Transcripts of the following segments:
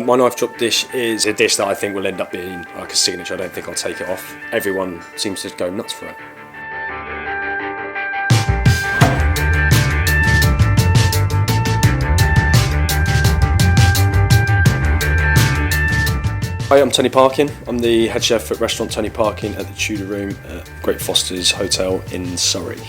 My knife chop dish is a dish that I think will end up being like a signature. I don't think I'll take it off. Everyone seems to go nuts for it. Hi, I'm Tony Parkin. I'm the head chef at restaurant Tony Parkin at the Tudor Room at Great Foster's Hotel in Surrey.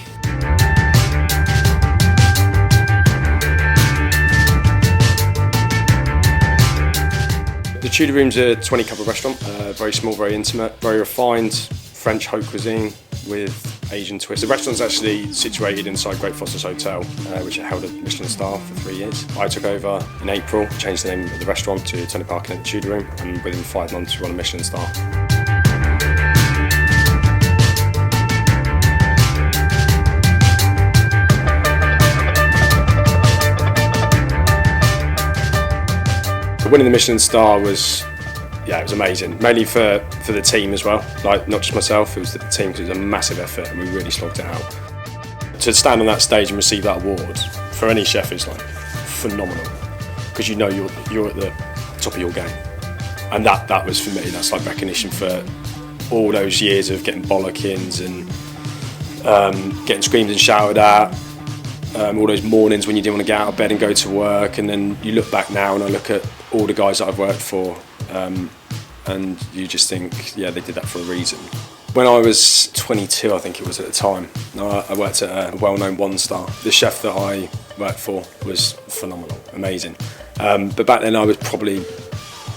The Tudor Room's a 20-couple restaurant, very small, very intimate, very refined French haute cuisine with Asian twists. The restaurant's actually situated inside Great Foster's Hotel, which held a Michelin star for 3 years. I took over in April, changed the name of the restaurant to Tony Parkin at the Tudor Room, and within 5 months we won a Michelin star. Winning the Michelin star was, it was amazing. Mainly for the team as well, like not just myself, it was the team, because it was a massive effort and we really slogged it out. To stand on that stage and receive that award, for any chef, is like phenomenal, because you know you're at the top of your game. And that was, for me, that's like recognition for all those years of getting bollockings and getting screamed and shouted at. All those mornings when you didn't want to get out of bed and go to work, and then you look back now and I look at all the guys that I've worked for, and you just think, yeah, they did that for a reason. When I was 22, I think it was at the time, I worked at a well-known one-star. The chef that I worked for was phenomenal, amazing. But back then I was probably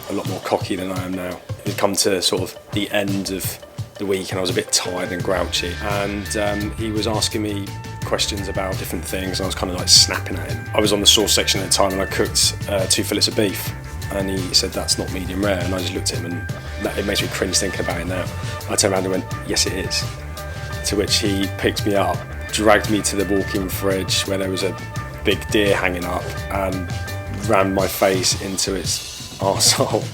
a lot more cocky than I am now. It'd come to sort of the end of the week and I was a bit tired and grouchy, and he was asking me questions about different things, and I was kind of like snapping at him. I was on the sauce section at the time and I cooked 2 fillets of beef, and he said, "That's not medium rare," and I just looked at him and it makes me cringe thinking about it now. I turned around and went, "Yes, it is." To which he picked me up, dragged me to the walk-in fridge where there was a big deer hanging up, and rammed my face into its arsehole,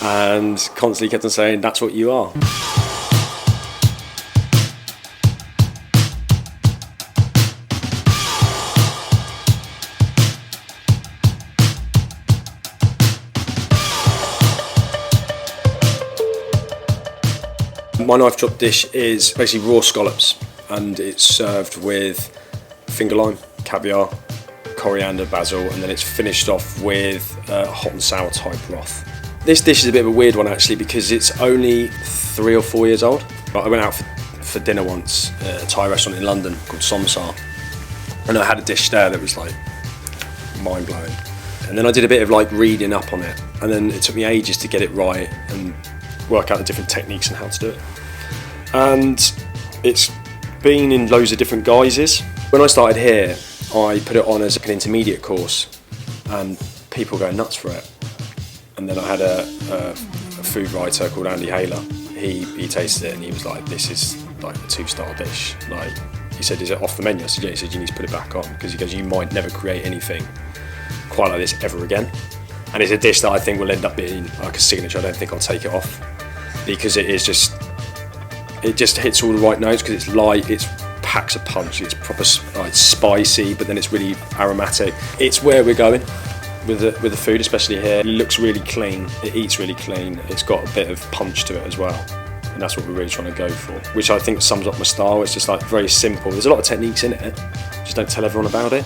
and constantly kept on saying, "That's what you are." My knife chop dish is basically raw scallops, and it's served with fingerlime, caviar, coriander, basil, and then it's finished off with hot and sour type broth. This dish is a bit of a weird one actually, because it's only 3 or 4 years old. I went out for dinner once at a Thai restaurant in London called Somsar, and I had a dish there that was like mind-blowing. And then I did a bit of like reading up on it, and then it took me ages to get it right and work out the different techniques and how to do it. And it's been in loads of different guises. When I started here, I put it on as an intermediate course, and people go nuts for it. And then I had a food writer called Andy Haler. He tasted it and he was like, "This is like a 2-star dish." Like, he said, "Is it off the menu?" I said, "Yeah." He said, "You need to put it back on," because he goes, "You might never create anything quite like this ever again." And it's a dish that I think will end up being like a signature. I don't think I'll take it off, because it just hits all the right notes, because it's light, it packs a punch, it's proper like spicy, but then it's really aromatic. It's where we're going with the food, especially here. It looks really clean, it eats really clean, it's got a bit of punch to it as well, and that's what we're really trying to go for, which I think sums up my style. It's just like very simple. There's a lot of techniques in it, just don't tell everyone about it.